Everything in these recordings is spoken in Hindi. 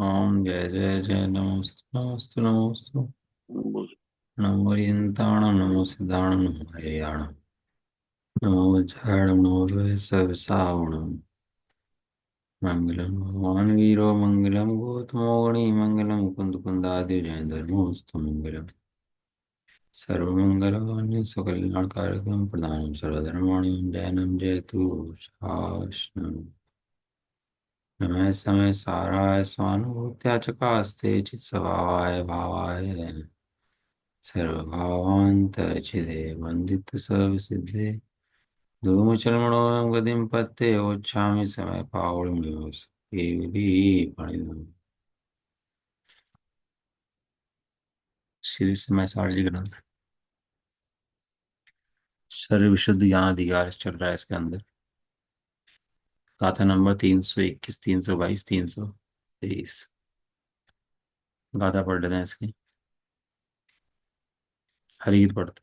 ओम जय जय जय नमोस्तु नमोस्तु नमोस्तु। बोल। नमो हरियंताणं नमो सिद्धाणं नमो हरियाणं नमो वज्राणं नमो सविसावणं। मंगलम भगवान वीरो मंगलम गौतमोगणी मंगलम कुंद कुंदादि जय धर्मोस्तु मंगलम सर्वमंगलवान्य सकलकल्याणकारकं प्रदानं सर्वधर्माणां जयनं जयतु शासनम्। नमः समय साराय स्वानुभूत्या चकास्ते चित्स्वभावाय भावाय सर्वभावान्तरचिदे वन्दित सर्वसिद्धे धूमचर्मणोऽयं गतिं पत्ते वोच्छामि समय पावळिमिव केवली फणिधु। श्री समय सारजी ग्रंथ सर्व विशुद्ध ज्ञान अधिकार चल रहा है इसके अंदर। गाथा नंबर 321, 322, 323। गाथा पढ़ लेते हैं इसकी। हरित पढ़ते।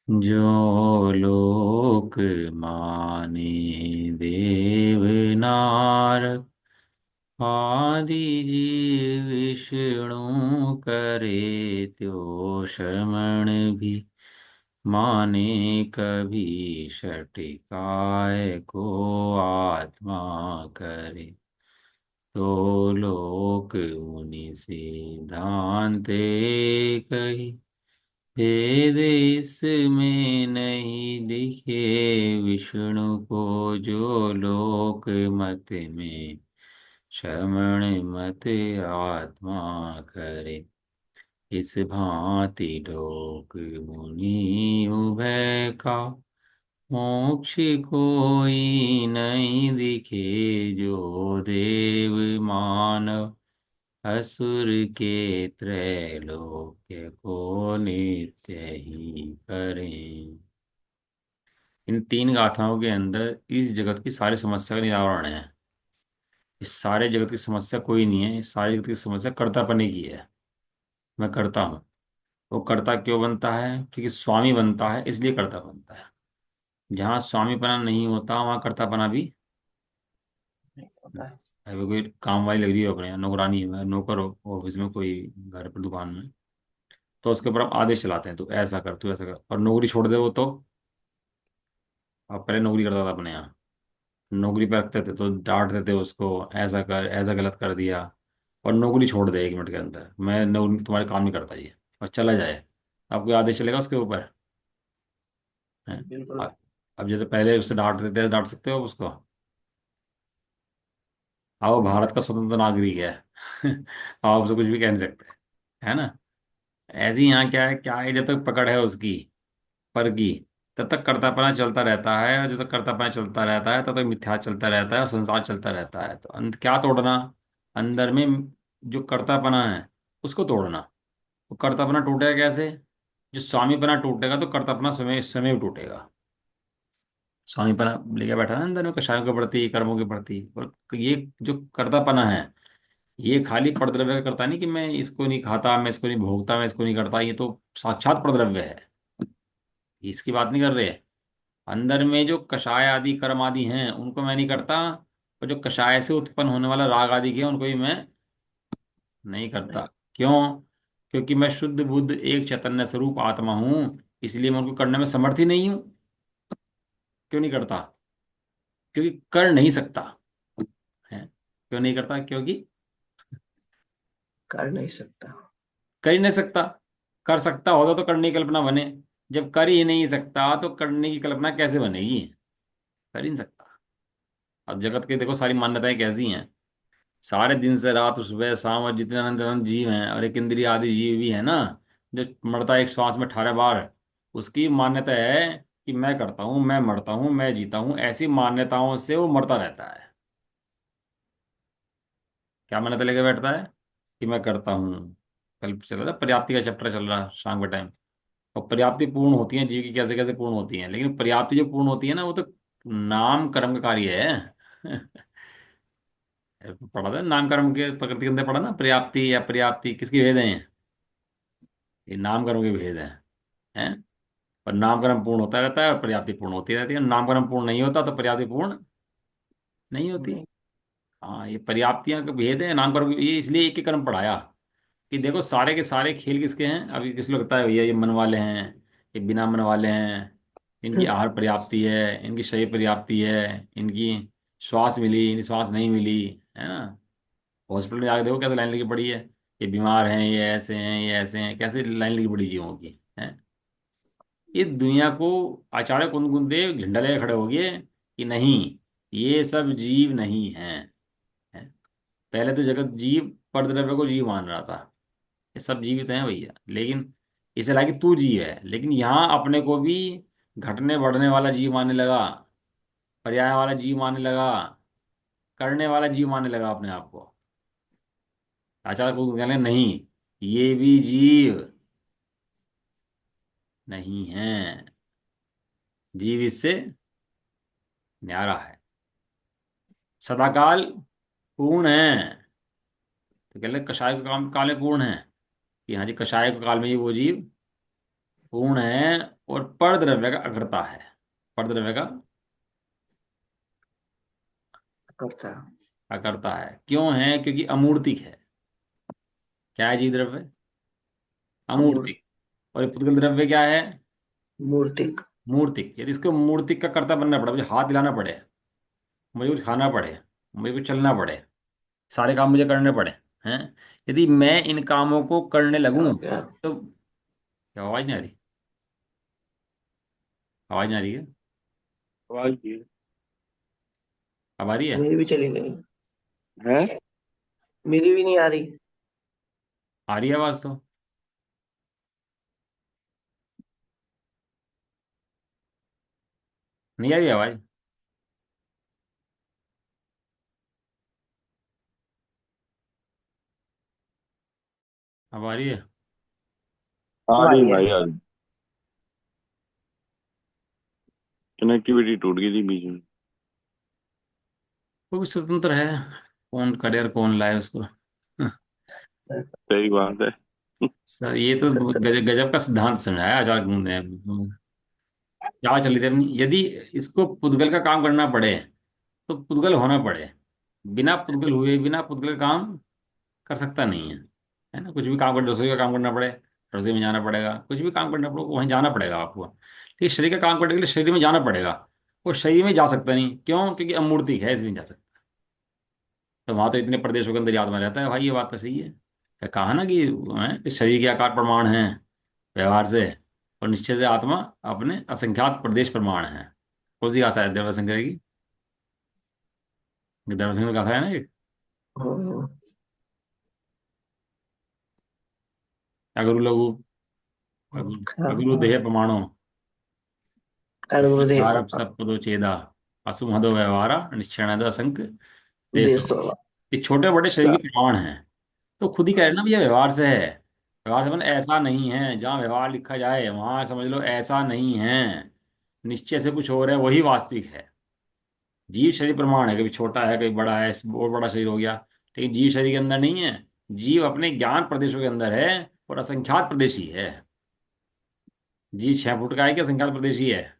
जो लोक माने देवनार आदि जीव विष्णु करे त्यो श्रमण भी माने कभी षटिकाय को आत्मा करे तो लोक मुनि सिद्धांत कही भेद इसमें नहीं दिखे विष्णु को जो लोक मत में श्रमण मत आत्मा करे इस भांति लोक मुनि उभय का मोक्ष कोई नहीं दिखे जो देव मानव असुर के त्रैलोक्य को नित्य ही करें। इन तीन गाथाओं के अंदर इस जगत की सारी समस्या का निवारण है। इस सारे जगत की समस्या कोई नहीं है, इस सारे जगत की समस्या कर्तापने की है। मैं करता हूँ। वो कर्ता क्यों बनता है? क्योंकि स्वामी बनता है इसलिए कर्ता बनता है। जहाँ स्वामीपना नहीं होता वहाँ कर्तापना भी नहीं होता है। अभी कोई काम वाली लग रही हो अपने यहाँ, नौकरानी है, नौकर हो ऑफिस में, कोई घर पर दुकान में, तो उसके ऊपर हम आदेश चलाते हैं तू ऐसा कर, तू ऐसा कर, और नौकरी छोड़ दे वो तो। अब पहले नौकरी करता था अपने यहाँ, नौकरी पे रखते थे तो डांटते थे उसको, ऐसा कर, ऐसा गलत कर दिया। और नौकरी छोड़ दे 1 मिनट के अंदर, मैं नौकरी तुम्हारे काम नहीं करता ये, और चला जाए। अब कोई आदेश चलेगा उसके ऊपर है? बिल्कुल। अब जैसे पहले उससे डांटते थे, डांट सकते हो उसको? अब वो भारत का स्वतंत्र नागरिक है। आप उसको कुछ भी कह नहीं सकते, है ना? ऐसे ही यहाँ क्या है, जब तक पकड़ है उसकी पर की, तब तक कर्तापना चलता रहता है, और जब तक कर्तापना चलता रहता है तब तक मिथ्या चलता रहता है और संसार चलता रहता है। तो अंत क्या तोड़ना? अंदर में जो कर्तापना है उसको तोड़ना। वो कर्तापना टूटेगा कैसे? जो स्वामीपना टूटेगा तो कर्तापना समय समय टूटेगा। स्वामीपना लेके बैठा है ना अंदर में, कषायों के प्रति, कर्मों के प्रति। और ये जो कर्तापना है, ये खाली परद्रव्य का करता नहीं कि मैं इसको नहीं खाता, मैं इसको नहीं भोगता, मैं इसको नहीं करता। ये तो साक्षात परद्रव्य है, इसकी बात नहीं कर रहे। अंदर में जो कषाय आदि कर्म आदि हैं उनको मैं नहीं करता, और जो कषाय से उत्पन्न होने वाला राग आदि के हैं, उनको भी मैं नहीं करता। नहीं। क्यों? क्योंकि मैं शुद्ध बुद्ध एक चैतन्य स्वरूप आत्मा हूं, इसलिए मैं उनको करने में समर्थ ही नहीं हूं। क्यों नहीं करता? क्योंकि कर नहीं सकता है। क्यों नहीं करता? क्योंकि कर नहीं सकता। कर ही नहीं सकता। कर सकता होता तो करने की कल्पना बने। जब कर ही नहीं सकता तो करने की कल्पना कैसे बनेगी? कर ही नहीं सकता। अब जगत के देखो सारी मान्यताएं कैसी हैं। सारे दिन से रात, सुबह शाम, और जितने अनंत अनंत जीव हैं, और एक इंद्रिय आदि जीव भी है ना, जो मरता है एक श्वास में 18 बार, उसकी मान्यता है कि मैं करता हूँ, मैं मरता हूँ, मैं जीता हूँ। ऐसी मान्यताओं से वो मरता रहता है। क्या मान्यता लेके बैठता है? कि मैं करता हूँ। कल चल रहा था पर्याप्ति का चैप्टर, चल रहा शाम के टाइम। और पर्याप्ति पूर्ण होती है जीव की, कैसे कैसे पूर्ण होती है, लेकिन पर्याप्ति जो पूर्ण होती है ना, वो तो नाम कर्म का कार्य है। पढ़ा था नाम कर्म के प्रकृति के अंदर, पढ़ा ना, पर्याप्ति या पर्याप्ति किसकी भेद है? ये नाम कर्म के भेद हैं। पर नाम कर्म पूर्ण होता रहता है और पर्याप्ति पूर्ण होती रहती है। नाम कर्म पूर्ण नहीं होता तो पर्याप्ति पूर्ण नहीं होती। नहीं। हाँ, ये पर्याप्तियां का भेद है नाम पर, ये इसलिए एक एक कर्म पढ़ाया कि देखो सारे के सारे खेल किसके हैं। अभी किस लोग लगता है भैया ये मन वाले हैं, ये बिना मन वाले हैं, इनकी आहार पर्याप्ति है, इनकी शरीर पर्याप्ति है, इनकी श्वास मिली, इनकी श्वास नहीं मिली, है ना। हॉस्पिटल में जाकर देखो कैसे लाइन लगी पड़ी है। ये बीमार हैं, ये ऐसे हैं, ये ऐसे हैं, कैसे लाइन लगी पड़ी जीवों की है। ये दुनिया को आचार्य कुंद झंडा लेकर खड़े हो गए कि नहीं, ये सब जीव नहीं हैं, है? पहले तो जगत जीव परद्रव्य को जीव मान रहा था। ये सब जीवित हैं भैया, लेकिन इसे लगा कि तू जीव है, लेकिन यहाँ अपने को भी घटने बढ़ने वाला जीव मानने लगा, पर्याय वाला जीव मानने लगा, करने वाला जीव मानने लगा अपने आप को। आचार्य को कहने लगे, नहीं, ये भी जीव नहीं है, जीव इससे न्यारा है, सदाकाल पूर्ण है। तो कह लगे कषाय का काम काल में पूर्ण है, कि हाँ जी कषाय के काल में ही वो जीव पूर्ण है, और पर द्रव्य का अकर्ता है। पर द्रव्य का करता है। अकर्ता है, क्यों है? क्योंकि अमूर्तिक है। क्या है जीव द्रव्य? अमूर्त, अमूर्तिक। और ये पुद्गल द्रव्य क्या है? मूर्तिक। मूर्तिक। यदि इसको मूर्तिक का कर्ता बनना पड़े, मुझे हाथ हिलाना पड़े, मुझे कुछ खाना पड़े, मुझे कुछ चलना पड़े, सारे काम मुझे करने पड़े, हैं, यदि मैं इन कामों को करने क्या लगूं हो गया? तो क्या आवाज नहीं आ रही? आवाज नहीं आ रही है? आवाज की अब आ रही है? मेरी भी चली गई। है। मेरी भी नहीं आ रही। आ रही है आवाज तो। नहीं आ रही आवाज? अब आ रही है? आ अब आ रही रही है। भाई, आ रही। कनेक्टिविटी टूट गई थी बीच में। वो भी स्वतंत्र है, कौन करे और कौन लाए उसको। सही बात है। सर ये तो गजब का सिद्धांत समझाया आचार्य गुरु ने। क्या चली थी अपनी, यदि इसको पुद्गल का काम करना पड़े तो पुद्गल होना पड़े, बिना पुद्गल हुए, बिना पुद्गल का काम कर सकता नहीं है ना। कुछ भी काम कर, रसोई का काम करना पड़े, रसोई में जाना पड़ेगा, कुछ भी काम करना पड़े वहीं जाना पड़ेगा आपको। लेकिन शरीर का काम करने के लिए शरीर में जाना पड़ेगा, वो शरीर में जा सकता नहीं, क्यों? क्योंकि अमूर्तिक है, इसलिए नहीं जा सकता। तो वहां तो इतने प्रदेशों के अंदर याद में रहता है भाई, ये बात तो सही है। कहा ना कि, कि शरीर के आकार प्रमाण है व्यवहार से, और निश्चय से आत्मा अपने असंख्यात प्रदेश प्रमाण है। कौन सी गाथा है देवशंकर की? देवशंकर गाथा है ना एक, हम्म, अगरु लघु, अगरु हाँ। देह प्रमाणो, अरे गुरुदेव। भारत सब पदो छेदा, असुमहदो व्यवहारा निश्चय असंख्य देश। देश वाला। ये छोटे बड़े शरीर के प्रमाण हैं। तो खुद ही कह रहे हैं ना भैया, व्यवहार से है। व्यवहार से मतलब ऐसा नहीं है, जहाँ व्यवहार लिखा जाए वहां समझ लो ऐसा नहीं है, निश्चय से कुछ और है, वही वास्तविक है। जीव शरीर प्रमाण है, कभी छोटा है कभी बड़ा है, और बड़ा शरीर हो गया, लेकिन जीव शरीर के अंदर नहीं है। जीव अपने ज्ञान प्रदेशों के अंदर है, और असंख्यात प्रदेशी है। जीव 6 फुट का है कि असंख्यात प्रदेशी है।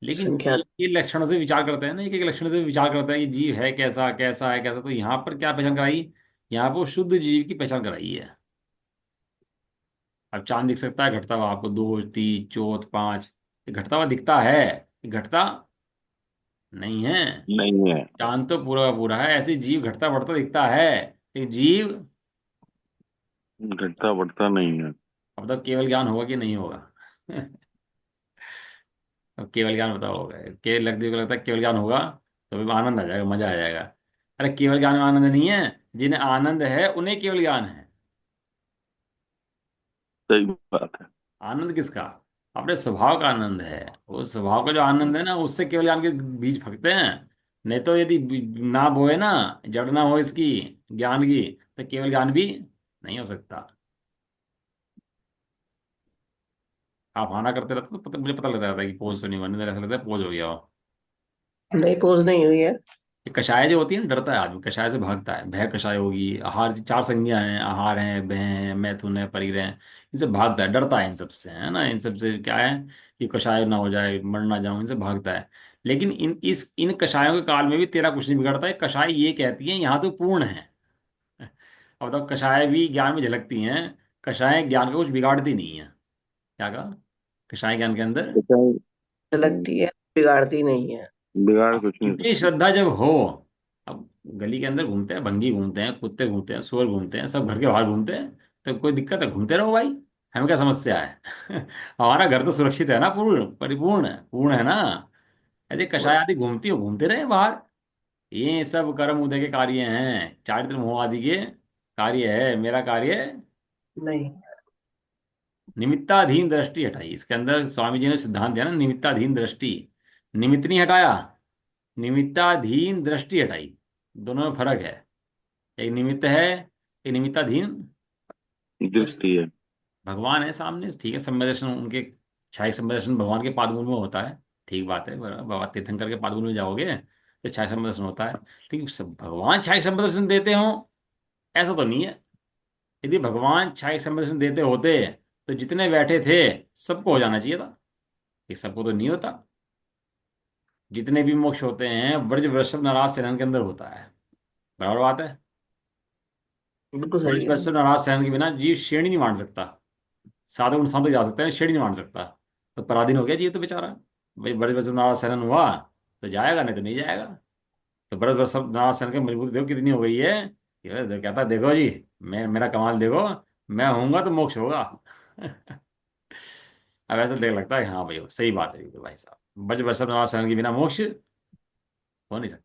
लेकिन संख्या। एक एक लक्षणों से विचार करते हैं ना, एक एक लक्षण से विचार करते हैं कि जीव है कैसा, कैसा है कैसा। तो यहाँ पर क्या पहचान कराई? यहाँ पर शुद्ध जीव की पहचान कराई है। अब चांद दिख सकता है घटता हुआ आपको, दो तीन चौथ पांच, ये घटता हुआ दिखता है, ये घटता नहीं है। नहीं है। चांद तो पूरा का पूरा है, ऐसे जीव घटता बढ़ता दिखता है, लेकिन जीव। घटता बढ़ता नहीं है। अब तो केवल ज्ञान होगा कि नहीं होगा? अब केवल ज्ञान बताओ होगा, केवल लगता है केवल ज्ञान होगा तो फिर आनंद आ जाएगा, मजा आ जाएगा। अरे केवल ज्ञान में आनंद नहीं है, जिन्हें आनंद है उन्हें केवल ज्ञान है। सही बात है। आनंद किसका? अपने स्वभाव का आनंद है। वो स्वभाव का जो आनंद है ना, उससे केवल ज्ञान के बीज फकते हैं। नहीं तो यदि ना बोए ना, जड़ ना हो इसकी, ज्ञान की, तो केवल ज्ञान भी नहीं हो सकता। आप आना करते रहते तो मुझे पता लगता रहता है कि पोज तो नहीं बनी, ऐसा लगता है पोज हो गया हो। नहीं, पोज नहीं हुई है। ये कषाय जो होती है ना, डरता है आदमी, कषाय से भागता है। भय कषाय होगी, आहार, चार संज्ञा हैं, आहार है, भय है, मैथुन है, परिग्रह है। इनसे भागता है, डरता है इन सब से, है ना। इन सब से क्या है कि कषाय ना हो जाए, मर ना जाऊं, इनसे भागता है। लेकिन इन कषायों के काल में भी तेरा कुछ नहीं बिगड़ता है। कषाय ये कहती है यहाँ तो पूर्ण है। अब तो कषाय भी ज्ञान में झलकती हैं। कषाय ज्ञान का कुछ बिगाड़ती नहीं है। क्या कहा? कषाय ज्ञान के अंदर पता है, लगती है, बिगाड़ती नहीं है। बिगाड़ कुछ नहीं इतनी सकती। श्रद्धा जब हो, अब गली के अंदर घूमते हैं, भंगी घूमते हैं, कुत्ते घूमते हैं, सुअर घूमते हैं, सब घर के बाहर घूमते हैं, तो कोई दिक्कत है? घूमते रहो भाई, हमें क्या समस्या है? हमारा घर तो सुरक्षित है ना, पूर्ण परिपूर्ण है, पूर्ण है ना। ऐसे कषाय आदि घूमती हो, घूमते रहे बाहर। ये सब कर्म उदय के कार्य हैं, चारित्र मोह आदि के कार्य है। मेरा कार्य नहीं। निमित्ताधीन दृष्टि हटाई। इसके अंदर स्वामी जी ने सिद्धांत दिया ना, निमित्ताधीन दृष्टि। निमित्त नहीं हटाया, निमित्ताधीन दृष्टि हटाई। दोनों में फर्क है। एक निमित्त है, एक निमित्ताधीन। दृष्टि है। भगवान है सामने, ठीक है, सम्य दर्शन उनके, छाया सम्य दर्शन भगवान के पादमूल में होता है। ठीक बात है, बाबा तीर्थंकर के पादमूल में जाओगे तो छाया सम्य दर्शन होता है। लेकिन सब भगवान छाया सम्य दर्शन देते हो, ऐसा तो नहीं है। यदि भगवान छाया सम्य दर्शन देते होते तो जितने बैठे थे सबको हो जाना चाहिए था। ये सबको तो नहीं होता। जितने भी मोक्ष होते हैं ब्रज वृषभ नाराज सेना के अंदर होता है। बराबर बात है। बिल्कुल ब्रज सही है। वृषभ नाराज सेना के बिना जीव श्रेणी नहीं मान सकता। साधक उन साधक जा सकते हैं, श्रेणी नहीं मान सकता। तो पराधीन हो गया जीव तो बेचारा। भाई ब्रज वृषभ नाराज सेना हुआ तो जाएगा, नहीं तो नहीं जाएगा। तो ब्रज वृषभ नाराज सेना की मजबूती देखो कितनी हो गई है। ये कहता है, देखो जी, मैं मेरा कमाल देखो, मैं होऊंगा तो मोक्ष होगा। अब ऐसा देख लगता है हाँ भाई सही बात है, ये तो भाई साहब ब्रज वृषभ नाराज सेना के बिना मोक्ष हो नहीं सकता।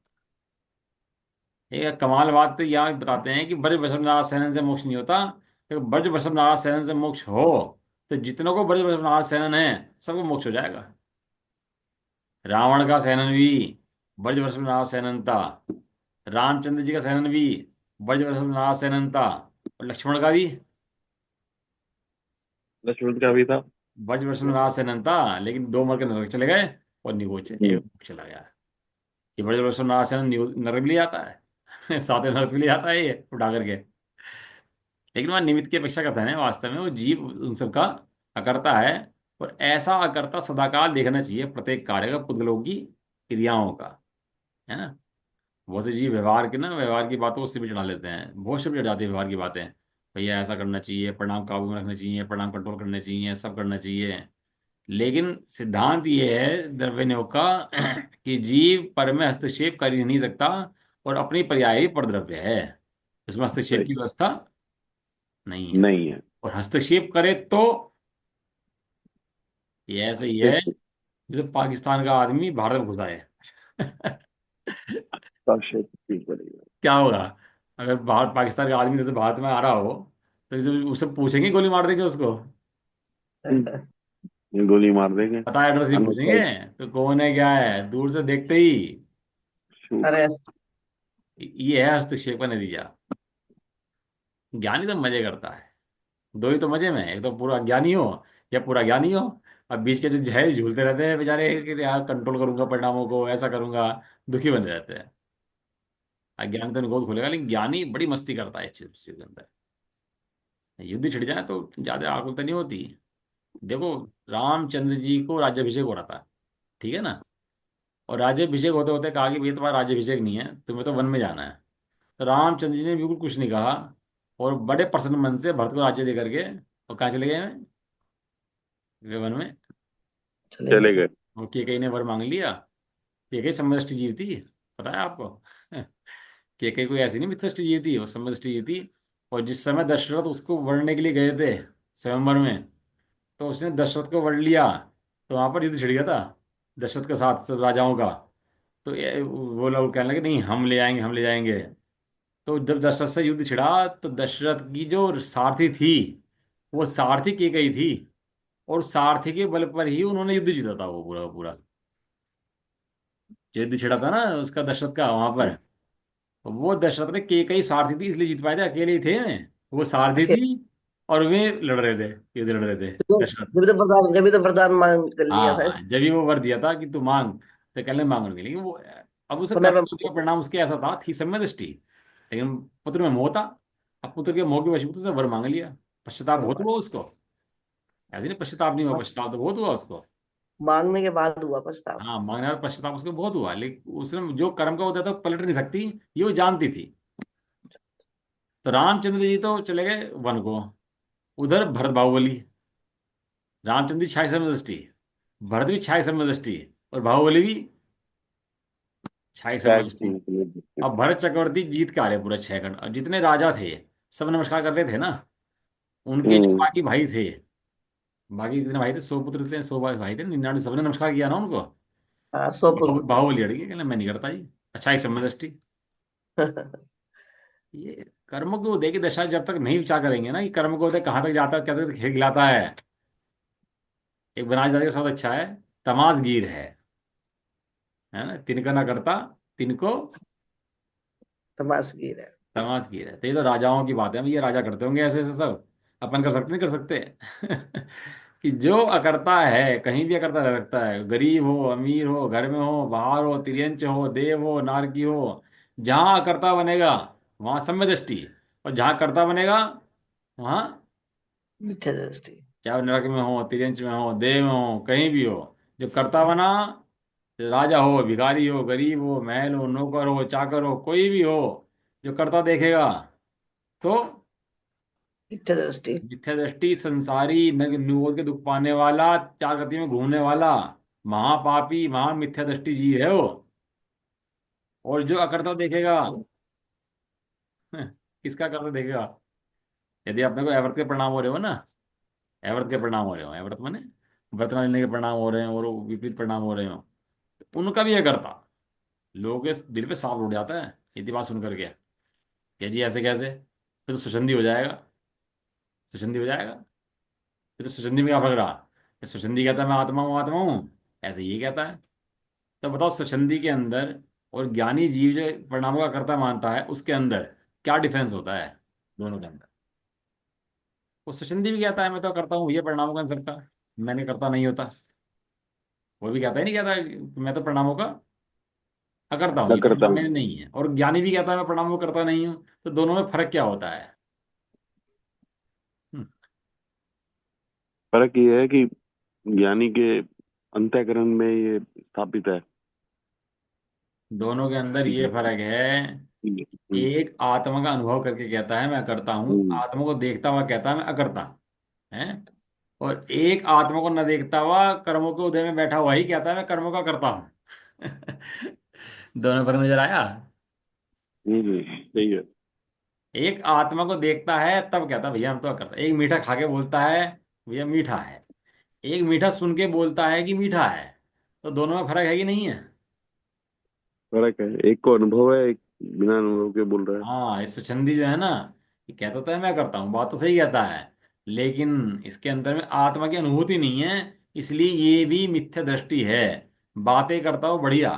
एक कमाल बात तो यहाँ बताते हैं कि ब्रज वैष्णव नारायण सेनन से मोक्ष नहीं होता। तो ब्रज वैष्णव नारायण सेनन से मोक्ष हो तो जितनों को ब्रज वैष्णव नारायण सेनन है सबको मोक्ष हो जाएगा। रावण का सेनन भी ब्रज वैष्णव नारायण सेनन था। रामचंद्र जी का सेनन भी ब्रज वैष्णव नारायण सेनन था। और लक्ष्मण का भी लक्ष्मण का भी था। ब्रज वैष्णव नारायण सेनन था, लेकिन दो मर के नरक चले गए और निगोचे एक हम्म। मोक्ष चला गया। ये ब्रज वैष्णव नारायण सेनन नरक भी ले जाता है। सातवें नरक भी ले जाता है ये उठा करके। लेकिन वह निमित्त की अपेक्षा करता है ना, वास्तव में वो जीव उन सबका अकर्ता है। और ऐसा अकर्ता सदाकाल देखना चाहिए प्रत्येक कार्य का, पुद्गलों की क्रियाओं का। है ना? बहुत से जीव व्यवहार के ना, व्यवहार की बातों उससे भी चढ़ा लेते हैं, बहुत से भी चढ़ जाती है व्यवहार की बातें। भैया ऐसा करना चाहिए, परिणाम काबू में रखना चाहिए, परिणाम कंट्रोल करने चाहिए, सब करना चाहिए। लेकिन सिद्धांत ये है द्रव्य नियोग का कि जीव पर में हस्तक्षेप कर ही नहीं सकता, और अपनी पर्याय ही परद्रव्य है। इसमें हस्तक्षेप सही। की व्यवस्था नहीं है। नहीं है। और हस्तक्षेप करे तो ये ऐसे ही है फिर जैसे पाकिस्तान का आदमी भारत में घुसा है। साक्ष्य ठीक पड़ेगा। क्या होगा? अगर भारत पाकिस्तान का आदमी जैसे भारत में आ रहा हो तो उससे पूछेंगे, गोली मार देंगे उसको? ये गोली मार देंगे। पता एड्रेस ही पूछेंगे, अनसाइड तो कौन है क्या है, दूर से देखते ही। शूट। अरे ये है हस्तक्षेप का नतीजा। ज्ञानी तो मजे करता है। दो ही तो मजे में, एक तो पूरा ज्ञानी हो या पूरा ज्ञानी हो। अब बीच के जो जहर झूलते रहते हैं बेचारे कि यार कंट्रोल करूंगा परिणामों को, ऐसा करूंगा, दुखी बने रहते हैं। अज्ञानी तो निगोद खोलेगा, लेकिन ज्ञानी बड़ी मस्ती करता है इस चीज के अंदर। युद्ध छिड़ जाए तो ज्यादा आकुलता नहीं होती। देखो, रामचंद्र जी को राज्याभिषेक हो रहा था, ठीक है ना? और राज्याभिषेक होते होते कहा कि भैया तुम्हारा राज्याभिषेक नहीं है, तुम्हें तो वन में जाना है। तो रामचंद्र जी ने बिल्कुल कुछ नहीं कहा, और बड़े प्रसन्न मन से भरत को राज्य दे करके और कहाँ चले गए? वे वन में। चले चले गए। गए। और केकई ने वर मांग लिया। केकई समदृष्टि जीव थी, पता है आपको? केकई कोई ऐसी नहीं मिथष्टि जीव थी, वो समदृष्टि जीव थी। और जिस समय दशरथ उसको वरने के लिए गए थे स्वयंवर में, तो उसने दशरथ को वर्ण लिया। तो वहां पर युद्ध छिड़ गया था दशरथ के साथ सब राजाओं का। तो वो लोग कहने लगे नहीं हम ले आएंगे, हम ले जाएंगे। तो जब दशरथ से युद्ध छिड़ा तो दशरथ की जो सारथी थी वो सारथी की गई थी। और सारथी के बल पर ही उन्होंने युद्ध जीता था, वो पूरा का पूरा। जो युद्ध छिड़ा था ना उसका दशरथ का वहां पर, तो वो दशरथ ने के कई सारथी थी इसलिए जीत पाए थे, अकेले ही थे। वो सारथी अकेले। थी और वे लड़ रहे थे, युद्ध लड़ रहे थे दशरथ। जब भी तो वरदान मांग कर लिया था हाँ, जब ही वो वर दिया था कि तू मांग, तो कहने मांगने लेकिन वो, अब उसे समय कर्म पे। करने का परिणाम उसके ऐसा था कि समय दृष्टि, लेकिन पुत्र में मोह था। अब पुत्र के मोह के वश उसने वर मांग लिया। पश्चाताप बहुत हुआ उसको। ऐसे नहीं पश्चाताप नहीं हुआ, पश्चाताप तो बहुत हुआ उसको। मांगने के बाद हुआ पछतावा। हाँ, मांगने का पश्चाताप उसको बहुत हुआ, लेकिन उसने जो कर्म का होता था वो पलट नहीं सकती, ये वो जानती थी। तो रामचंद्र जी तो चले गए वन को, उधर भरत बाहुबली। रामचंद्र जी 46 में दृष्टि, भरत भी 46 में दृष्टि, और बाहुबली भी 46 में टैक्स दृष्टि। अब भरत चक्रवर्ती जीत के आ रहे पूरा 6 खंड, और जितने राजा थे सब नमस्कार कर रहे थे ना, उनके जो हम्म। बाकी भाई थे, बाकी जितने भाई थे, 100 पुत्र थे, 100 भाई थे, 99 सबने नमस्कार किया ना उनको। हाँ, सौ पुत्र थे। बाहुबली अड़ गए, कहना मैं नहीं करता जी, अच्छा एक समय दृष्टि। ये कर्म को उदय की दशा जब तक नहीं विचार करेंगे ना कि कर्म को उदय कहाँ तक जाता है, कैसे खेल खिलाता है। एक बनारस जाति का शब्द अच्छा है, तमाशगीर है ना, तिनका ना करता, तिनको तमाशगीर है। तमाशगीर है। तो ये तो राजाओं की बात है, ये राजा करते होंगे ऐसे ऐसे सब, अपन कर सकते नहीं कर सकते। कि जो अकर्ता है कहीं भी अकर्ता रह सकता है, गरीब हो अमीर हो, घर में हो बाहर हो, तिर्यंच हो देव हो नारकी हो, जहां अकर्ता बनेगा वहां सम्य दृष्टि, और जहां कर्ता बनेगा वहां, मिथ्या दृष्टि। चाहे नरक में हो, तिरंच में हो, देव में हो, कहीं भी हो, जो कर्ता बना, राजा हो भिखारी हो गरीब हो महल हो नौकर हो चाकर हो कोई भी हो, जो कर्ता देखेगा तो मिथ्या दृष्टि। मिथ्या दृष्टि, संसारी नग निगोद के दुख पाने वाला, चार गति में घूमने वाला, महापापी महा मिथ्या दृष्टि जी है वो। और जो अकर्ता देखेगा, किसका कर्ता देखेगा? यदि अपने को एवर्त के परिणाम हो रहे हो ना, एवर्त के परिणाम हो रहे हो, एवर्त माने वर्तना लेने के परिणाम हो रहे हैं और वो विपरीत परिणाम हो रहे हो, तो उनका भी है कर्ता। लोगों के दिल पे सांप उड़ जाता है इतनी बात सुन करके, क्या जी ऐसे कैसे, फिर तो सुचंदी हो जाएगा, सुचंदी हो जाएगा। फिर तो सुचंदी में क्या फर्क रहा, ये सुचंदी कहता है मैं आत्मा हूँ, ऐसे ये कहता है। तो बताओ सुचंदी के अंदर और ज्ञानी जीव जो परिणामों का कर्ता मानता है उसके अंदर क्या डिफरेंस होता है दोनों के अंदर? वो सुचंदी भी कहता है मैं तो करता हूँ, ये परिणामों का अंतर का, मैंने करता नहीं होता। वो भी कहता है नहीं कहता कि मैं तो परिणामों का अकर्ता हूँ, न ये करता परिणाम मेरे हूँ। नहीं है, और ज्ञानी भी कहता है मैं परिणामों को करता नहीं हूँ। तो दोनों में फर्क क्या होता है? हम्म, फर्क ये है कि ज्ञानी के अंतःकरण में ये स्थापित है। दोनों के अंदर ये फर्क है, हम्म। एक आत्मा का अनुभव करके कहता है मैं करता हूँ, हम्म। आत्मा को देखता हुआ कहता है मैं अकर्ता है। और एक आत्मा को न देखता हुआ कर्मों के उदय में बैठा हुआ ही कहता है मैं कर्मों का करता हूँ। दोनों पर नजर आया? सही है। एक आत्मा को देखता है तब कहता है भैया हम तो करता, एक मीठा खा के बोलता है भैया मीठा है, एक मीठा सुन के बोलता है कि मीठा है। तो दोनों में फर्क है कि नहीं है? फर्क है, एक को अनुभव है, एक बिना अनुभव के बोल रहा है। हाँ, इस स्वच्छंदी जो है ना, ये कहता तो है मैं करता हूँ, बात तो सही कहता है, लेकिन इसके अंदर में आत्मा की अनुभूति नहीं है, इसलिए ये भी मिथ्या दृष्टि है। बातें करता हो बढ़िया,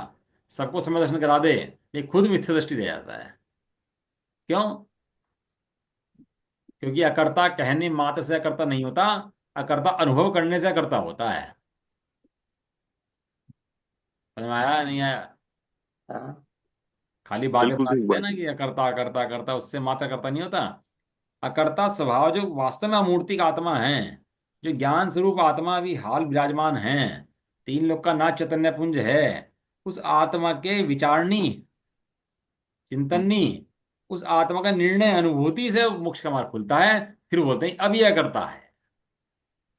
सबको समय दर्शन करा दे, ये खुद मिथ्या दृष्टि रह जाता है। क्यों? क्योंकि अकर्ता कहने मात्र से अकर्ता नहीं होता, अकर्ता अनुभव करने से अकर्ता होता है। समझ में आया नहीं आया? हाँ। खाली बातें बिल्कुल ठीक बताते हैं बात ना है। कि अकर्ता अकर्ता अकर्ता, उससे मात्र अकर्ता नहीं होता। अकर्ता स्वभाव जो वास्तव में अमूर्तिक आत्मा है, जो ज्ञान स्वरूप आत्मा भी हाल विराजमान है, तीन लोक का नाथ चैतन्य पुंज है, उस आत्मा के विचारनी चिंतननी, उस आत्मा का निर्णय अनुभूति से मोक्ष का मार्ग खुलता है। फिर बोलते हैं अब यह करता है।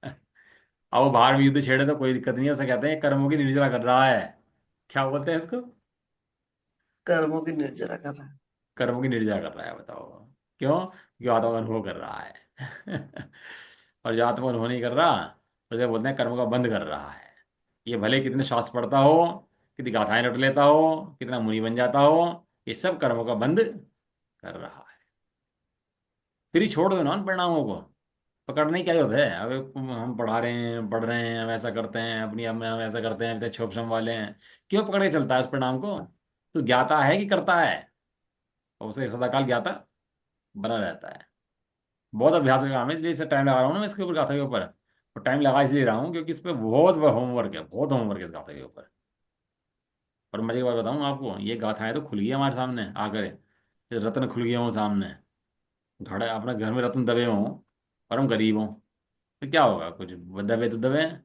अब वो बाहर में युद्ध छेड़े तो कोई दिक्कत नहीं है, उसे कहते हैं कर्मों की निर्जरा कर रहा है। क्या बोलते हैं इसको? कर्मों की निर्जरा कर रहा है। कर्मों की निर्जरा कर रहा है, बताओ क्यों? क्योंकि आत्मा का अनुभव कर रहा है। और जो आत्मा का अनुभव नहीं कर रहा, तो उसे बोलते हैं कर्मों का बंध कर रहा है। ये भले कितने शास्त्र पढ़ता हो, कितनी गाथाएं रट लेता हो, कितना मुनि बन जाता हो, ये सब कर्मों का बंध कर रहा है। फिर ही छोड़ दो ना उन परिणामों को, पकड़ने क्या होता है? अब हम पढ़ा रहे हैं पढ़ रहे हैं हम ऐसा करते हैं अपनी, हम ऐसा करते हैं इतने छोपछम वाले हैं, क्यों पकड़ के चलता है उस परिणाम को? तो ज्ञाता है कि करता है, और उसे सदाकाल ज्ञाता बना रहता है। बहुत अभ्यास का काम है, इसलिए इसे टाइम लगा रहा हूँ ना मैं इसके ऊपर, गाथा के ऊपर। और टाइम लगा इसलिए रहा हूँ क्योंकि इस पर बहुत होमवर्क है, बहुत होमवर्क है इस गाथा के ऊपर। और मजे की बात बताऊँ आपको, ये गाथाएं तो खुल गई हमारे सामने आकर, ये रत्न खुल गए हों सामने, घड़ा अपने घर में रत्न दबे हों और हम गरीब हों, तो क्या होगा? कुछ दबे तो दबे हैं।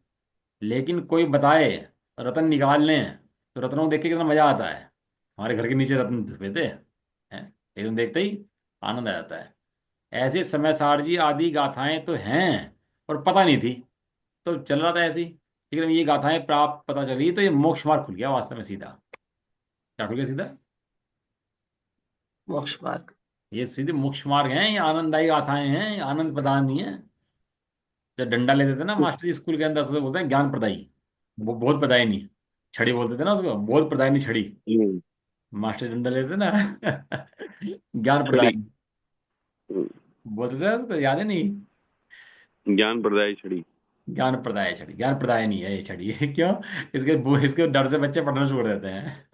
लेकिन कोई बताए, रत्न निकाल लें, तो रत्नों को देख के कितना मजा आता है। हमारे घर के नीचे रत्न छुपे थे हैं, एकदम देखते ही आनंद आ जाता है। ऐसे समय सारजी आदि गाथाएं तो हैं, और पता नहीं थी, तो चल रहा था ऐसे ही। लेकिन ये गाथाएं प्राप्त पता चली तो ये मोक्ष मार्ग खुल गया वास्तव में सीधा। क्या खुल गया सीधा? मोक्ष मार्ग। ये सीधे मोक्ष मार्ग हैं, ये आनंददायी गाथाएं हैं, ये आनंद प्रदान नहीं है। जब डंडा लेते थे ना मास्टर जी स्कूल के अंदर, तो बोलते हैं ज्ञान प्रदायी, वो बहुत प्रदायी नहीं। छड़ी बोलते थे ना उसको, बहुत प्रदायी नहीं छड़ी। हम्म, मास्टर डंडा लेते थे ना ज्ञान छड़ी। प्रदायी बोलते थे ना उसको, याद है नहीं? ज्ञान प्रदाय छड़ी। ज्ञान प्रदाय छड़ी, ज्ञान प्रदाय नहीं है ये छड़ी क्यों? इसके डर से बच्चे पढ़ना छोड़ देते हैं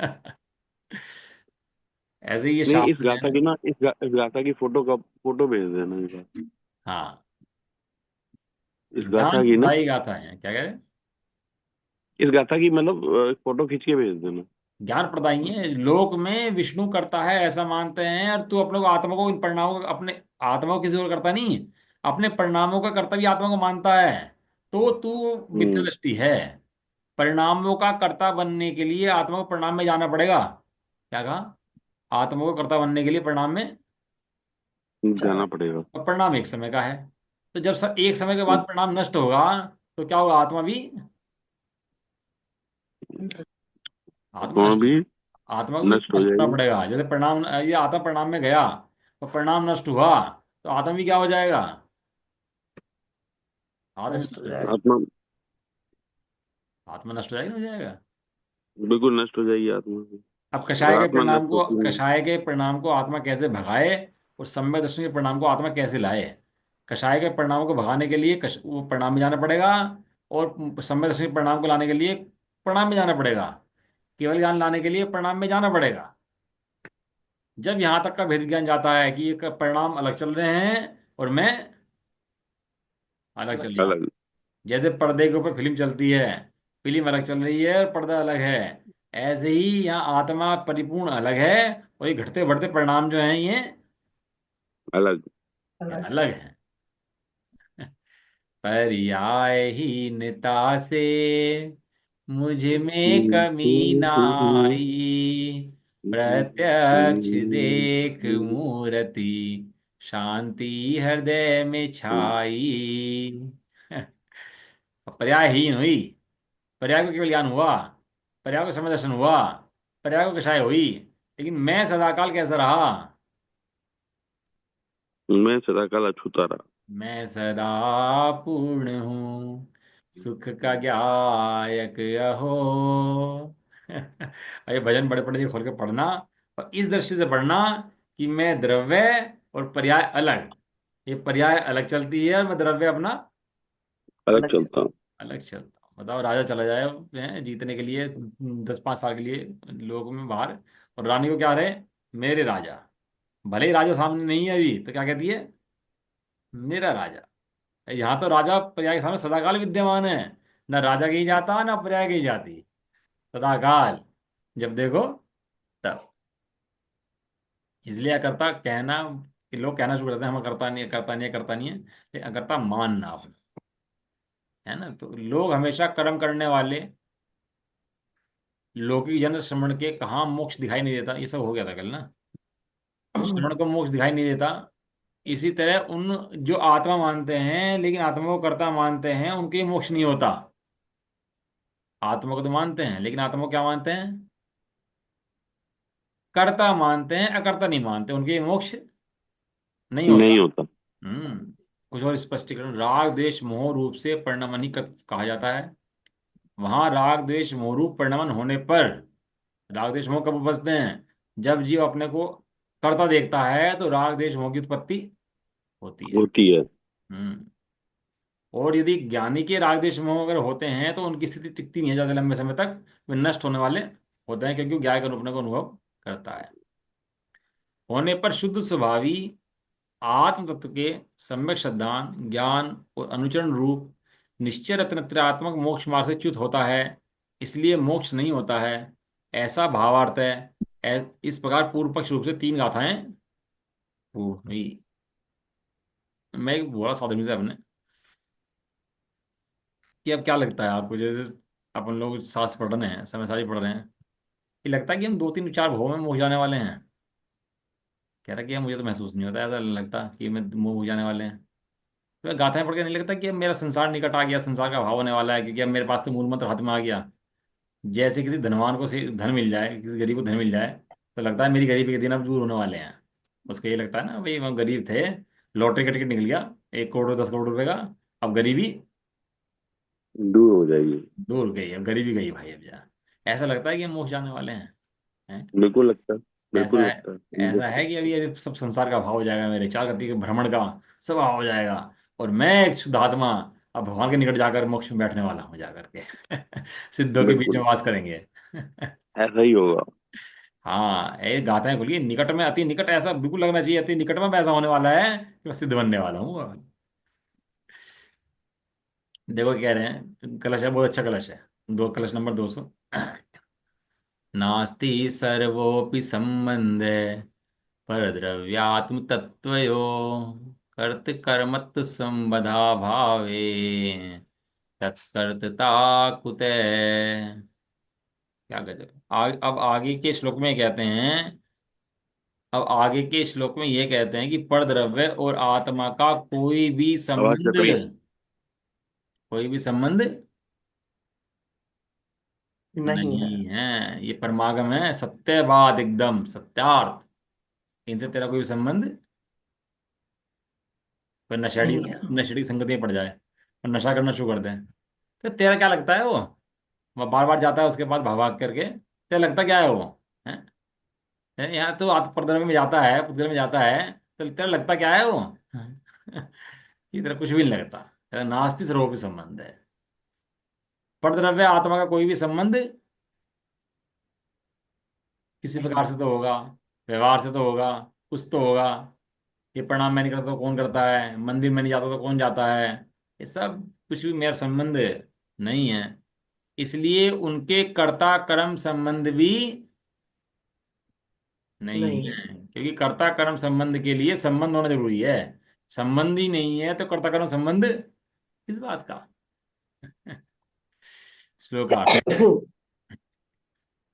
ऐसे ही ये नहीं, इस शास्त्र है गाथा ना। की ना, इस गाथा की फोटो का फोटो भेज देना एक बार। हाँ, इस गाथा ज्ञान की ना, प्रदायी गाथा है, क्या कह रहे हैं? इस गाथा की मतलब फोटो खींच के भेज देना। ज्ञान प्रदायी है, लोक में विष्णु करता है ऐसा मानते हैं, और तू अपने को आत्मा को इन परिणामों का, अपने आत्मा को किसी और करता नहीं, अपने परिणामों का कर्ता भी आत्मा को मानता है। तो तू मिथ्या हम्म। दृष्टि है। परिणामों का कर्ता बनने के लिए आत्मा को परिणाम में जाना पड़ेगा। क्या कहा? आत्मा को कर्ता बनने के लिए परिणाम में, जाना। जाना पड़ेगा। और परिणाम एक समय का है। तो जब एक समय के बाद हम्म, परिणाम नष्ट होगा, तो क्या होगा? आत्मा भी, आत्मा आत्मा नष्ट भी होगी। आत्मा को भी नष्ट हो नष्ट होना जाएगी। पड़ेगा। जैसे परिणाम, ये आत्मा परिणाम में गया, तो परिणाम नष्ट हुआ, तो आत्मा भी क्या हो जाएगा? आत्मा भी नष्ट नष्ट हो हो जाएगा। जाएगा। आत्मा आत्मा नष्ट हो जाएगी, नहीं हो जाएगा? बिल्कुल नष्ट हो जाएगी आत्मा की। अब और आत्मा नष्ट होती नहीं। कषाय के परिणाम को आत्मा कैसे भगाए, और सम्यक दर्शन के परिणाम को आत्मा कैसे लाए? कषाय के परिणामों को भगाने के लिए वो परिणाम में जाना पड़ेगा, और सम्यक दर्शन के परिणाम को लाने के लिए परिणाम में जाना पड़ेगा। केवल ज्ञान लाने के लिए परिणाम में जाना पड़ेगा। जब यहां तक का भेद ज्ञान जाता है कि ये परिणाम अलग चल रहे हैं और मैं अलग चल अलग रहा हूं। अलग। जैसे पर्दे के ऊपर फिल्म चलती है, फिल्म अलग चल रही है और पर्दा अलग है, ऐसे ही यहाँ आत्मा परिपूर्ण अलग है, और ये घटते बढ़ते परिणाम जो हैं अलग। ये अलग। अलग हैं। पर्यायहीनता से मुझ में कमी ना आई, प्रत्यक्ष देख मूर्ति शांति हृदय में छाई। पर्यायहीन हुई, पर्याय को केवल ज्ञान हुआ, पर्याय को समय दर्शन हुआ, पर्याय को कषाय हुई, लेकिन मैं सदाकाल कैसा रहा? मैं सदाकाल अछूता रहा। मैं सदा पूर्ण हूँ, सुख का ज्ञायक अहो। ये भजन बड़े पढ़े खोल के पढ़ना, और इस दृष्टि से पढ़ना कि मैं द्रव्य और पर्याय अलग, ये पर्याय अलग चलती है और मैं द्रव्य अपना अलग अलग चल। चलता हूँ। अलग चलता हूँ। बताओ, राजा चला जाए हैं, जीतने के लिए 10-5 साल के लिए लोगों में बाहर, और रानी को क्या रहे, मेरे राजा। भले ही राजा सामने नहीं है अभी, तो क्या कहती है? मेरा राजा। यहाँ तो राजा पर्याय के सामने सदाकाल विद्यमान है, न राजा कहीं जाता ना पर्याय कहीं जाती, सदाकाल जब देखो तब। इसलिए अकर्ता कहना, कि लोग कहना शुरू करते हैं हम करता नहीं है, करता नहीं है, करता नहीं है, लेकिन अकर्ता मानना अपना, है ना? तो लोग हमेशा कर्म करने वाले, लौकिक जन श्रवण के कहाँ मोक्ष दिखाई नहीं देता, ये सब हो गया था कल ना। श्रवण को मोक्ष दिखाई नहीं देता। इसी तरह उन जो आत्मा मानते हैं लेकिन आत्मा को कर्ता मानते हैं, उनके मोक्ष नहीं होता। आत्मा को तो मानते हैं, लेकिन आत्मा को क्या मानते हैं? कर्ता मानते हैं, अकर्ता नहीं मानते, उनके मोक्ष नहीं होता। नहीं होता। हम्म। कुछ और स्पष्टीकरण, राग द्वेष मोह रूप से परिणमन ही कहा जाता है। वहां राग द्वेष मोह रूप परिणमन होने पर, राग द्वेष मोह कब उपजते हैं? जब जीव अपने को कर्ता देखता है, तो राग द्वेष मोह की उत्पत्ति होती है। होती है। हम्म। और यदि ज्ञानी के राग द्वेष मोह अगर होते हैं, तो उनकी स्थिति टिकती नहीं है ज्यादा लंबे समय तक, वे नष्ट होने वाले होते हैं, क्योंकि ज्ञान का अपने को अनुभव करता है। होने पर शुद्ध स्वभावी आत्म तत्व के सम्यक श्रद्धान ज्ञान और अनुचरण रूप निश्चय रत्नत्रयात्मक मोक्ष मार्ग से च्युत होता है, इसलिए मोक्ष नहीं होता है, ऐसा भावार्थ है। इस प्रकार पूर्व पक्ष रूप से 3 गाथाएं वो हुई। मैं एक बोला साधु से अपने, कि अब क्या लगता है आपको, जैसे अपन लोग सास पढ़ रहे हैं, समय सारी पढ़ रहे हैं, ये लगता है कि हम दो तीन चार भावों में मोह जाने वाले हैं? कह रहा कि यार मुझे तो महसूस नहीं होता, ऐसा लगता कि मैं मोह हो जाने वाले हैं। तो गाथाएं पढ़ के नहीं लगता कि अब मेरा संसार निकट आ गया, संसार का भाव होने वाला है, क्योंकि अब मेरे पास तो मूल मंत्र हाथ में आ गया। जैसे किसी धनवान को धन मिल जाए, किसी गरीब को धन मिल जाए, तो लगता है मेरी गरीबी के दिन अब दूर होने वाले हैं। उसको ये लगता है ना, भाई हम गरीब थे, लॉटरी का टिकट निकल गया, 1 करोड़ 10 करोड़ रुपए का, अब गरीबी दूर हो जाएगी। दूर गई, अब गरीबी गई भाई, अब जा। ऐसा लगता है कि हम मुँह जाने वाले हैं। बिल्कुल लगता है। ऐसा बिल्कुल है, लगता है। ऐसा है कि अभी अभी सब संसार का भाव हो जाएगा, मेरे चार गति के भ्रमण का सब भाव हो जाएगा, और मैं एक शुद्ध आत्मा अब भगवान के निकट जाकर मोक्ष में बैठने वाला हूँ जाकर के सिद्धों के बीच में बिल्कुल वास करेंगे ऐसा ही होगा। हाँ, ये गाथाएं खुली निकट में, अति निकट, ऐसा बिल्कुल लगना चाहिए अति निकट में ऐसा होने वाला है कि मैं सिद्ध बनने वाला हूँ। देखो क्या कह रहे हैं, कलश है, बहुत अच्छा कलश है, दो कलश नंबर 200। नास्ति सर्वोपि संबंध परद्रव्यात्म तत्वयो कर्त कर्मत्व संबधा भावे तत्कर्तता कुतः। क्या गजब, अब आगे के श्लोक में कहते हैं, अब आगे के श्लोक में ये कहते हैं कि परद्रव्य और आत्मा का कोई भी आवाज संबंध, कट रही है। कोई भी संबंध नहीं है। नहीं है। ये परमागम है, सत्य बात, एकदम सत्यार्थ। इनसे तेरा कोई भी संबंध, पर नशेड़ी, नहीं है। नशेड़ी की संगति में पड़ जाए और नशा करना शुरू कर दें, तो तेरा क्या लगता है वो बार बार जाता है उसके पास भाग भाग करके, तेरा लगता क्या है वो? यहाँ तो आत्म प्रदर्शन में जाता है, पुद्गल में जाता है, तो तेरा लगता क्या है वो? ये तेरा कुछ भी नहीं लगता। तेरा नास्ति सर्वोपि संबंध है, परद्रव्य आत्मा का कोई भी संबंध किसी नहीं प्रकार से तो होगा, व्यवहार से तो होगा, कुछ तो होगा। ये प्रणाम मैं नहीं करता तो कौन करता है, मंदिर में नहीं जाता तो कौन जाता है, ये सब कुछ भी मेरा संबंध नहीं है। इसलिए उनके कर्ता कर्म संबंध भी नहीं नहीं है। है, क्योंकि कर्ता कर्म संबंध के लिए संबंध होना जरूरी है। संबंध ही नहीं है तो कर्ता कर्म संबंध किस बात का? श्लोकार्थ।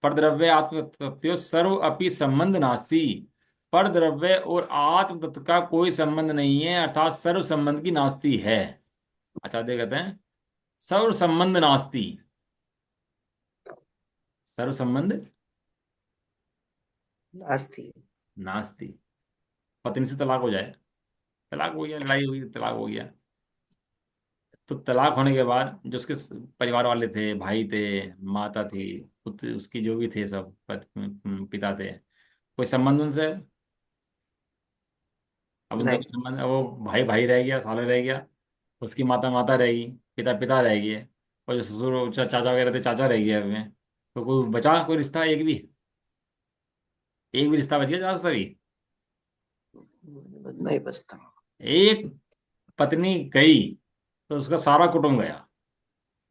परद्रव्य आत्म तत्व सर्व अपि संबंध नास्ति। परद्रव्य और आत्म तत्व का कोई संबंध नहीं है, अर्थात सर्व संबंध की नास्ति है। अच्छा देख कहते हैं, सर्व संबंध नास्ति, सर्व संबंध नास्ती। नास्ति। पत्नी से तलाक हो जाए, तलाक हो गया, लड़ाई हुई, तलाक हो गया, तो तलाक होने के बाद जो उसके परिवार वाले थे, भाई थे, माता थी, पुत्र उसकी जो भी थे सब, पिता थे, कोई संबंध उनसे? अब उनसे नहीं। कोई संबंध, वो भाई भाई रह गया, साले रह गया, उसकी माता माता रहेगी, पिता पिता रह गए, और जो ससुर चाचा वगैरह थे चाचा रह गए अब में। तो कोई बचा कोई रिश्ता, एक भी रिश्ता बच गया चाचा सभी? नहीं बचता। एक पत्नी गई तो उसका सारा कुटुंब गया।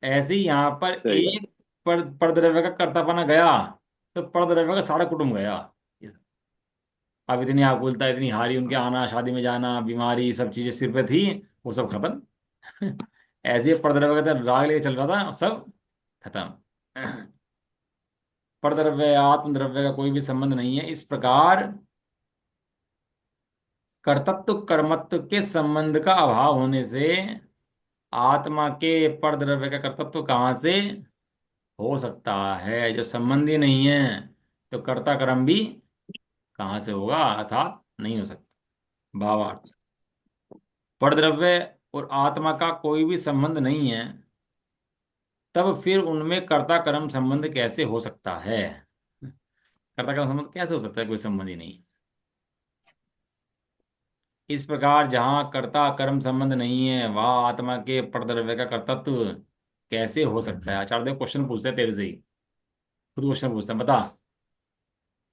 ऐसे ही यहाँ पर सही बात। एक परद्रव्य का कर्तापना गया, तो परद्रव्य का सारा कुटुंब गया। अब इतनी आकुलता, इतनी हारी, उनके आना, शादी में जाना, बीमारी, सब चीजें सिर पे थी, वो सब खत्म ऐसे ही परद्रव्य का राग लेके चल रहा था, सब खत्म। परद्रव्य आत्मद्रव्य का कोई भी संबंध नहीं है। इस प्रकार कर्तत्व कर्मत्व के संबंध का अभाव होने से आत्मा के परद्रव्य का कर्तत्व कहाँ से हो सकता है? जो संबंधी नहीं है, तो कर्ता कर्म भी कहाँ से होगा, अर्थात नहीं हो सकता। भावार्थ, परद्रव्य और आत्मा का कोई भी संबंध नहीं है, तब फिर उनमें कर्ता कर्म संबंध कैसे हो सकता है? कर्ता कर्म संबंध कैसे हो सकता है, कोई संबंध ही नहीं। इस प्रकार जहाँ कर्ता कर्म संबंध नहीं है, वह आत्मा के परद्रव्य का कर्तत्व कैसे हो सकता है? आचार्य देव क्वेश्चन पूछते हैं तेरे से ही, खुद क्वेश्चन पूछते हैं, बता।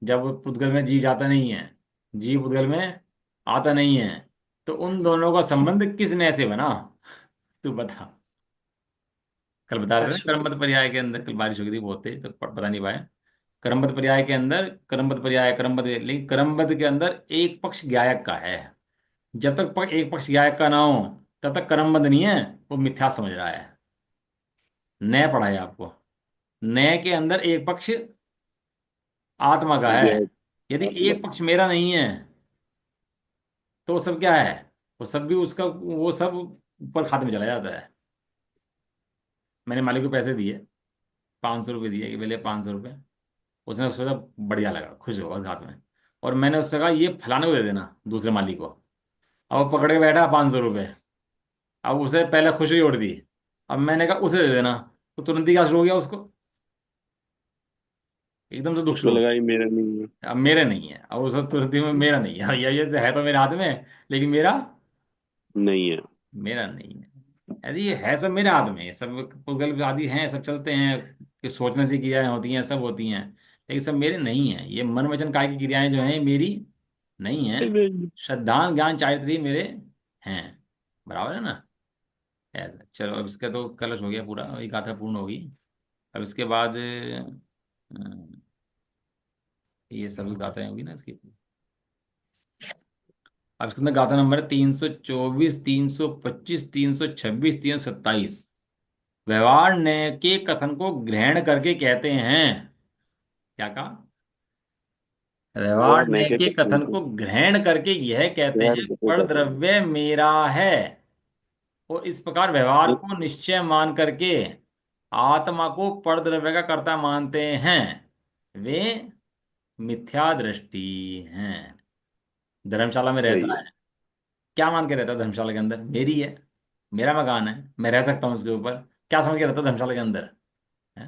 जब पुद्गल में जीव जाता नहीं है, जीव पुद्गल में आता नहीं है, तो उन दोनों का संबंध किसने ऐसे बना? तू बता। कल बता रहे थे ना, अश्वती। कर्मबद्ध पर्याय के अंदर, कल बारिश हो गई थी बहुत तेज तो बता नहीं पाए। कर्मबद्ध पर्याय के अंदर, कर्मबद्ध पर्याय कर्मबद्ध, लेकिन कर्मबद्ध के अंदर एक पक्ष ज्ञायक का है। जब तक एक पक्ष ज्ञायक का ना हो, तब तक कर्मबद्ध नहीं है, वो मिथ्या समझ रहा है। न्याय पढ़ा है आपको। न्याय के अंदर एक पक्ष आत्मा का है। यह यदि आत्मा। एक पक्ष मेरा नहीं है तो वो सब क्या है? वो सब भी उसका, वो सब ऊपर खाते में चला जाता है। मैंने मालिक को पैसे दिए, 500 रुपये दिए कि पहले 500 रुपये। उसने सोचा बढ़िया लगा, खुश होगा उस हाथ में। और मैंने उससे कहा ये फलाने को दे देना, दूसरे मालिक को। अब वो पकड़ के बैठा 500 रुपये। अब उसे पहले खुशी उड़ दी। अब मैंने कहा उसे दे देना, तो तुरंत ही क्या शुरू हो गया उसको? एकदम से दुख उसको शुरू हो लगा गया। ये मेरा नहीं है। अब मेरे नहीं है, अब उसे तुरंत ही में मेरा नहीं है, ये तो है तो मेरे हाथ में, लेकिन मेरा नहीं है। मेरा नहीं है। अरे ये है सब मेरे हाथ में, ये सब पुलगल आदि हैं, सब चलते हैं कि सोचने से क्रियाएं होती हैं, सब होती हैं, लेकिन सब मेरे नहीं है। ये मन वचन काय की क्रियाएं जो हैं मेरी नहीं है। नहीं, श्रद्धा ज्ञान चारित्र्य मेरे हैं। बराबर है ना? ऐसा चलो, अब इसका तो कलश हो गया पूरा, वही गाथा पूर्ण होगी। अब इसके बाद ये सभी गाथाएं होगी ना इसकी। अब इसके अंदर गाथा नंबर है 324, 325, 326, 327। व्यवहार ने के कथन को ग्रहण करके कहते हैं। क्या कहा? व्यवहार व्यवहार ने नहीं के के करते कथन हैं। को ग्रहण करके यह कहते शहर हैं कैसे पर कहते हैं। द्रव्य मेरा है। और इस प्रकार व्यवहार एक को निश्चय मान करके आत्मा को पर द्रव्य का कर्ता मानते हैं, वे मिथ्या दृष्टि हैं। धर्मशाला में सही रहता है। है, क्या मान के रहता है धर्मशाला के अंदर? मेरी है, मेरा मकान है, मैं रह सकता हूँ उसके ऊपर। क्या समझ के रहता है धर्मशाला के अंदर? है?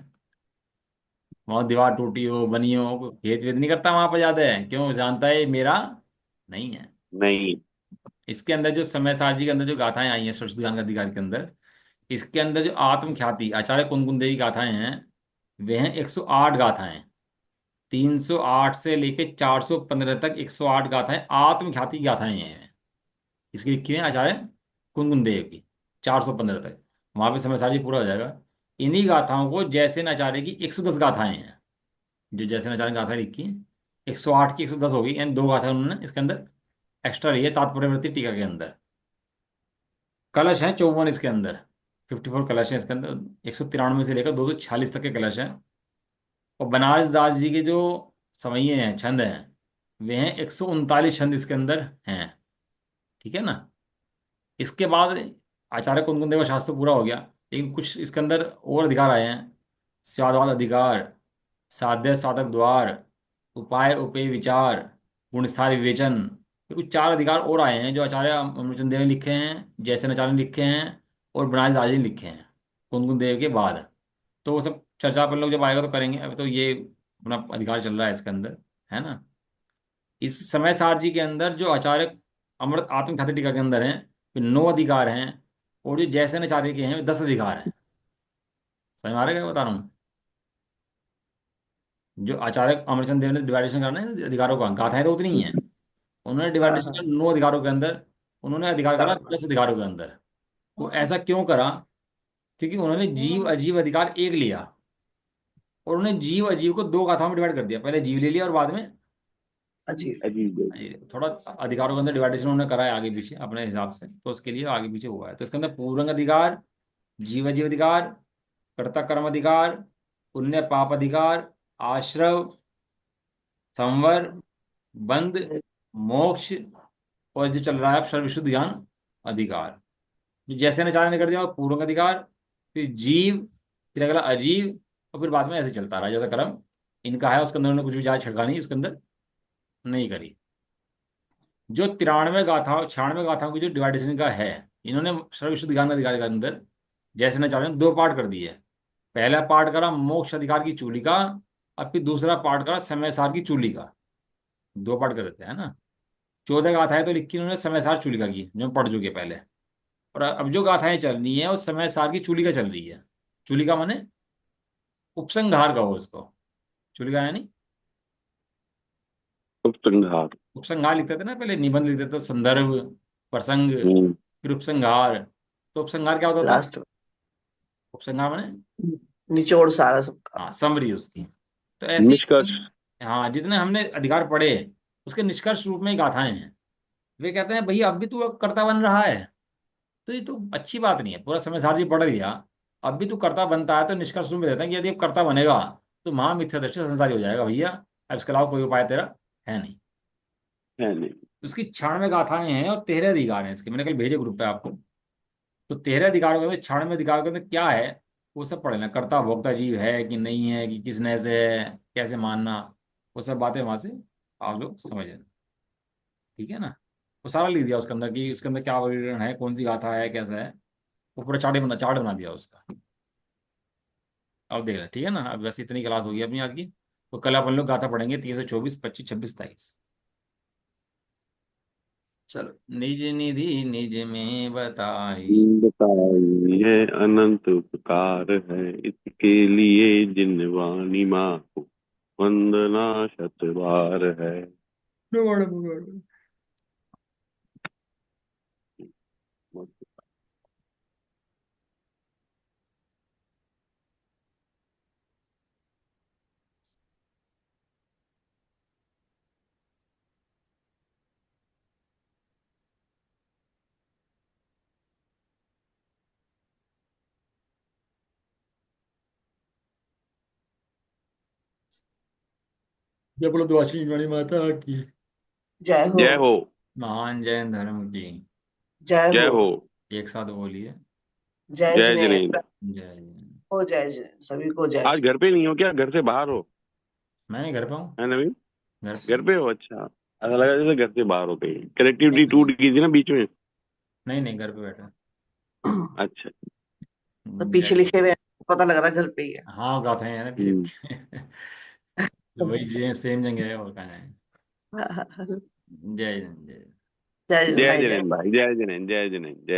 वहां दीवार टूटी हो, बनी हो, कोई खेत वेत नहीं करता वहां पर जाता है, क्यों? जानता है ये मेरा नहीं है। नहीं। इसके अंदर जो समय सारजी के अंदर जो गाथाएं आई हैं सरस्वती गान अधिकार के अंदर, इसके अंदर जो आत्म ख्याति आचार्य कुंदकुंद देवी गाथाएं हैं, वे हैं 108 गाथाएं। 308 से लेके 415 तक 108 गाथाएं आत्म ख्याति की गाथाएं हैं। इसकी लिखी है आचार्य कुंदकुंद देव की, 415 तक। वहां पे समय सारजी पूरा हो जाएगा। इन्हीं गाथाओं को जैसे आचार्य की 110 गाथाएं हैं, जो जैसे आचार्य ने गाथाएं लिखी हैं। 108 की 110 होगी, यानी दो गाथाएं उन्होंने इसके अंदर एक्स्ट्रा रही है तात्पर्यवृत्ति टीका के अंदर। कलश हैं 54 इसके अंदर, 54 कलश हैं इसके अंदर। 193 से लेकर 246 तक के कलश हैं। और बनारस दास जी के जो सवैये हैं, छंद हैं, वे हैं 139 छंद इसके अंदर हैं। ठीक है ना? इसके बाद आचार्य कुंदकुंद देव का शास्त्र पूरा हो गया, लेकिन कुछ इसके अंदर और अधिकार आए हैं। स्वादवाद अधिकार, साध्य साधक द्वार, उपाय उपेय विचार, गुणस्थान विवेचन, ये कुछ 4 अधिकार और आए हैं जो आचार्य अमरचंद देव ने लिखे हैं, जयसेन आचार्य ने लिखे हैं, और बनारस दास जी ने लिखे हैं कुंदकुंद देव के बाद। तो वो सब चर्चा अपन लोग जब आएगा तो करेंगे। अभी तो ये अपना अधिकार चल रहा है इसके अंदर, है ना? इस समय सारजी के अंदर जो आचार्य अमृत आत्म ख्याति टीका के अंदर हैं, वे 9 अधिकार हैं। और जो जैसे आचार्य के हैं वे 10 अधिकार हैं। समझ में आ रहा है क्या बता रहा हूँ? जो आचार्य अमरचंद देव ने डिवाइडेशन करना है अधिकारों का, गाथाएं तो उतनी ही हैं, उन्होंने हाँ डिवाइडेशन हाँ किया 9 अधिकारों के अंदर। उन्होंने अधिकार करा बराबर। 10 अधिकारों के अंदर। वो ऐसा क्यों करा? क्योंकि उन्होंने जीव अजीव अधिकार एक लिया, और उन्होंने जीव अजीव को 2 गाथाओं में डिवाइड कर दिया। पहले जीव ले लिया और बाद में अजीब। अजीब है। ये थोड़ा अधिकारों के अंदर डिवाइडेशन उन्होंने करा है आगे पीछे अपने हिसाब से, तो उसके लिए आगे पीछे हुआ है। तो इसके अंदर पूर्वंग अधिकार, जीव जीव अधिकार, कर्ता कर्म अधिकार, पुण्य पाप अधिकार, आश्रव, संवर, बंध, मोक्ष, और जो चल रहा है अब सर्व विशुद्ध ज्ञान अधिकार। जो जैसे ने चार ने कर दिया वो पूर्वंग अधिकार, फिर जीव, फिर अगला अजीव, और फिर बाद में ऐसे चलता रहा जैसा कर्म इनका है। उसके अंदर उन्होंने कुछ भी ज्यादा छिड़का नहीं उसके अंदर, नहीं करी। जो 93 गाथाओं 96 गाथाओं की जो डिवाइडेशन का है, इन्होंने सर्व विशुद्ध ज्ञान अधिकार के अंदर जैसे न चाहे 2 पार्ट कर दिए। पहला पार्ट करा मोक्ष अधिकार की चूली का, और फिर दूसरा पार्ट करा समय सार की चूली का। 2 पार्ट कर देते हैं ना। 14 गाथाएं तो लिखी उन्होंने समय सार चूलिका की, जो हम पढ़ चुके पहले। और अब जो गाथाएं चल रही हैं वो समय सार की चूलिका चल रही है। चूलिका माने उपसंहार का हो उसको। चूलिका यानी उपसंहार। उपसंहार लिखते थे ना पहले, निबंध लिखते थे, संदर्भ, प्रसंग, हम्म। फिर उपसंहार। तो उपसंहार क्या होता था? लास्ट में उपसंहार माने निचोड़ सारा सबका। हाँ समरी उसकी। तो ऐसी निष्कर्ष। हाँ जितने हमने अधिकार पढ़े उसके निष्कर्ष रूप में ही गाथाएं हैं। वे कहते हैं भैया अब भी तू कर्ता बन रहा है, तो ये तो अच्छी बात नहीं है। पूरा समय सार जी पढ़ लिया, अब भी तू कर्ता बनता है तो निष्कर्ष रूप में देता है कि यदि अब कर्ता बनेगा तो महामिथ्या दृष्टि संसारी हो जाएगा भैया। अब इसके अलावा कोई उपाय तेरा है नहीं। है नहीं। उसकी 96 गाथाएं हैं और 13 अधिकार हैं इसके, मैंने कल भेजे ग्रुप पे आपको। तो 13 अधिकारों के अंदर 96 अधिकार के अंदर क्या है वो सब पढ़ लेना। कर्ता भोक्ता जीव है कि नहीं है, कि किस नए से है, कैसे मानना, वो सब बातें वहां से आप लोग समझ लेना। ठीक है ना। वो सारा लिख दिया उसके अंदर कि इसके अंदर क्या वर्गीकरण है, कौन सी गाथा है, कैसा है। वो पूरा चार्ट बना दिया उसका। अब देख लें, ठीक है ना। अब वैसे इतनी क्लास होगी अपनी आज की। तो कल अपन लोग गाथा पढ़ेंगे 324, 25, 26, 27। चलो। निज निधि निज में बताई। बताइए अनंत उपकार है, इसके लिए जिन वाणी माँ को वंदना शत बार है। जय बोलो द्वाशी वाणी माता की। जय हो। जय हो। महान जैन धर्म की। जय जय हो। हो। एक साथ बोलिए। जय जय जिनेन्द्र। जिनेन्द्र। जय जैन। हो जय जय सभी को जय आज जय। घर पे नहीं हो क्या, घर से बाहर हो? मैं नहीं घर पे हूँ। है नवीन? घर पे घर हूँ। पे हो, अच्छा। ऐसा लगा जैसे घर से बाहर हो कहीं, कनेक्टिविटी नहीं टूट गई थी ना बीच में। नहीं नहीं, घर पे बैठा। अच्छा। तो पीछे जय। लिखे हुए हैं, पता लग रहा घर पे ही है। हाँ गाते हैं ना हम्म। पीछे। वही सेम जगह है और कहाँ है। जय जय जय। जय जय भाई जय। जिनेन्द्र भाई, जय जिनेन्द्र, जय जिनेन्द्र, जय